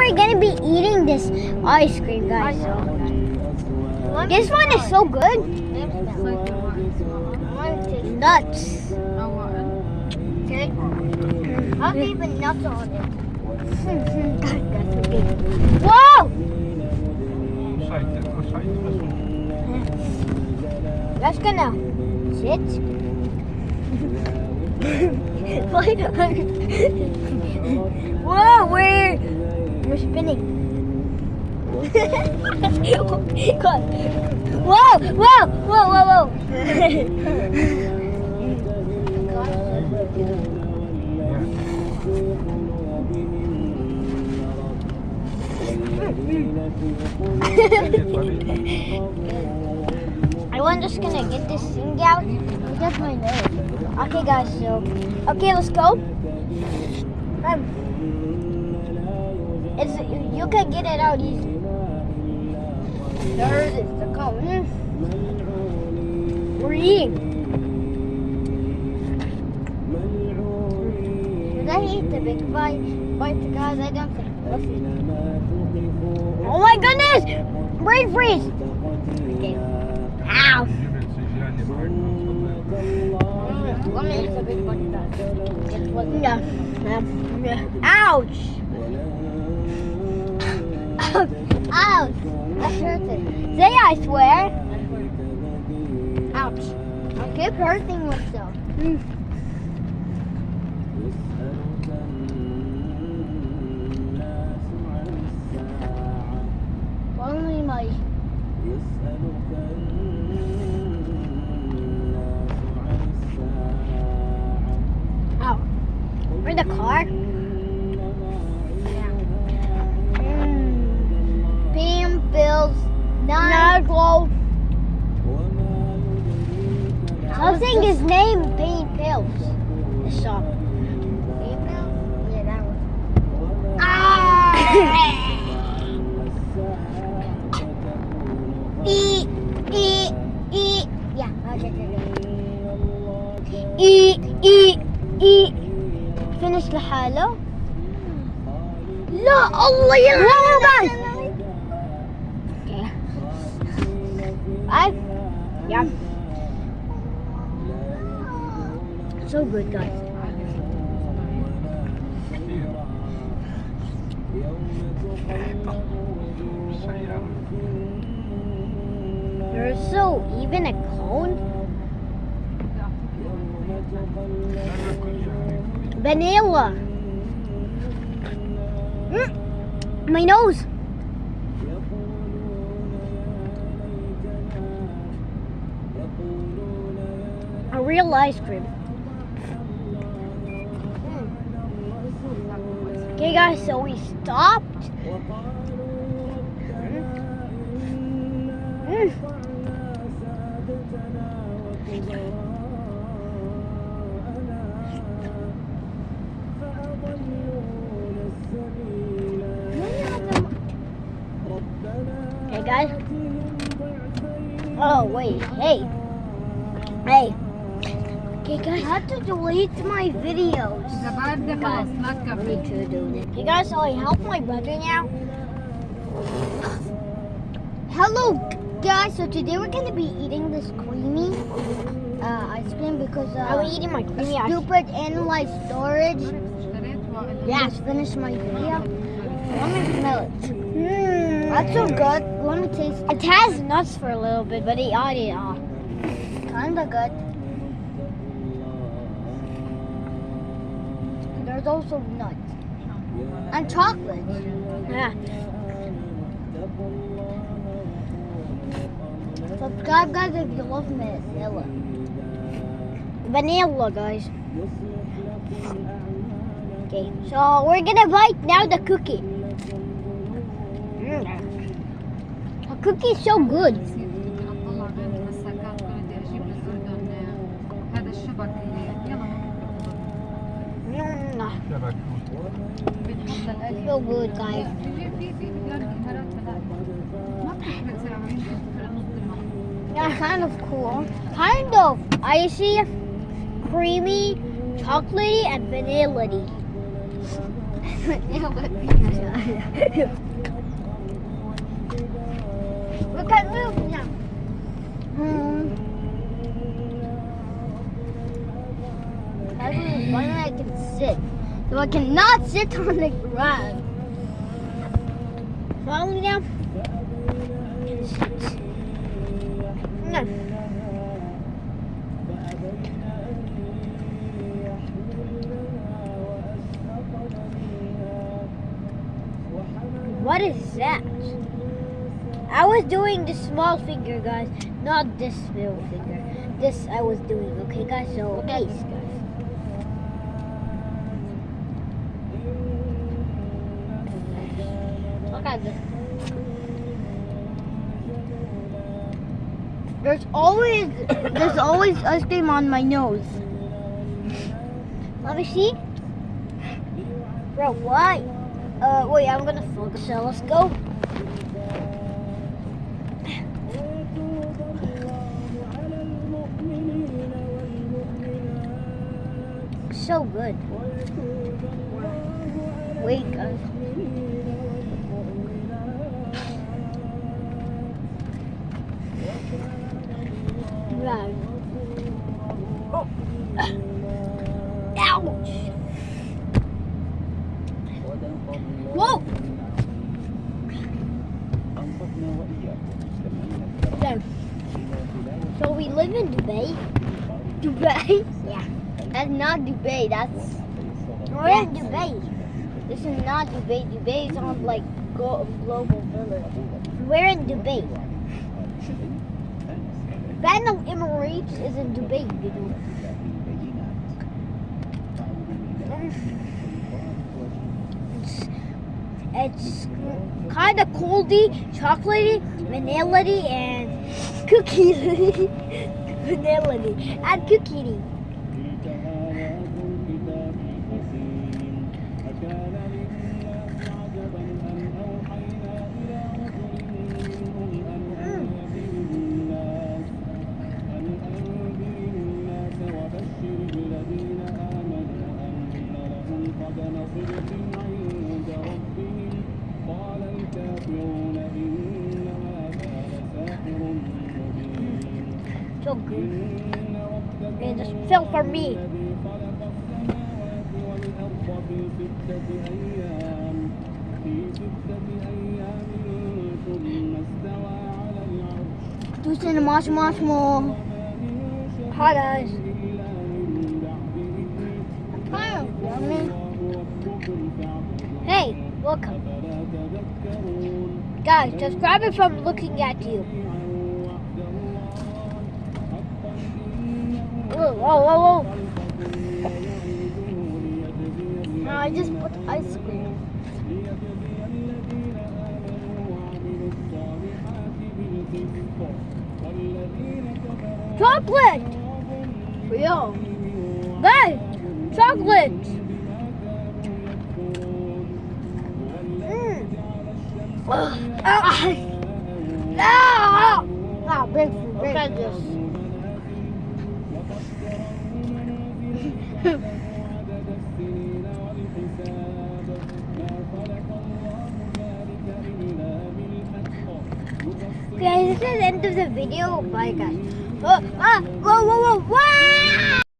we're gonna be eating this ice cream, guys. So this one is so good. Nuts. I'll leave a nut on it. Whoa! That's gonna sit. Whoa, we're spinning. Whoa. I'm just gonna get this thing out. That's my nose. Okay, guys. So, okay, let's go. You can get it out easy. There it is. The cone. We're eating. Should I eat the big bite, guys? I don't think. Oh my goodness! Brain freeze! Okay. Ow! Let me eat the big bite, guys. Yeah. Ouch! Ouch! That hurts. Say I swear. Ouch. I keep hurting myself. Only my... Ow. Where's the car? Pam, Bills, Naglo. Something is named Pain Pills. The shop. Pain Pills? Yeah, that one. Ah! Yeah, okay. Finish لحاله. لا الله يرحمه. Okay. Yeah. So good, guys. There's so even a cone. Vanilla. My nose. A real ice cream. Okay, guys, so we stopped. Hey guys. Oh wait, hey. Okay guys, I have to delete my videos. Hey guys, so I help my brother now. Hello guys, so today we're gonna be eating this creamy ice cream because I'm eating my creamy ice cream. Stupid analyze storage. Yeah, finish my video. Let me smell it. That's so good. Let me taste it. It has nuts for a little bit, but it already kinda good. There's also nuts. And chocolate. Yeah. Subscribe guys if you love vanilla. Vanilla guys. Okay, so we're gonna bite now the cookie. The cookie is so good. So good guys. Yeah, kind of cool. Kind of icy, creamy, chocolatey, and vanilla-y. We can move now. Actually, finally I can sit. So I cannot sit on the ground. Follow me now. No. What is that? I was doing the small finger, guys, not this middle finger. This I was doing, okay, guys? So, peace, guys. Look at this. There's always ice cream on my nose. Let me see. Bro, why? Wait, I'm gonna focus. So let's go. So good. Wait, guys. Right. Oh. Ouch. Whoa. So we live in Dubai. Dubai? Yeah. That's not Dubai. That's We're in Dubai. this is not Dubai. Dubai is on like global village. We're in Dubai. Random Emirates is in Dubai, you know. It's kind of coldy, chocolatey, vanilla-y, and cookie vanilla-y, and cookie-y. So good. And just fell for me. Tusen much more. Hi guys. Hey, welcome. Guys, subscribe if I'm looking at you. Whoa, whoa, whoa, whoa. No, I just put ice cream. Chocolate! Real. Guys, chocolate! Break food. Look at this. Guys, this is the end of the video. Bye, guys. Whoa, whoa, whoa, whoa!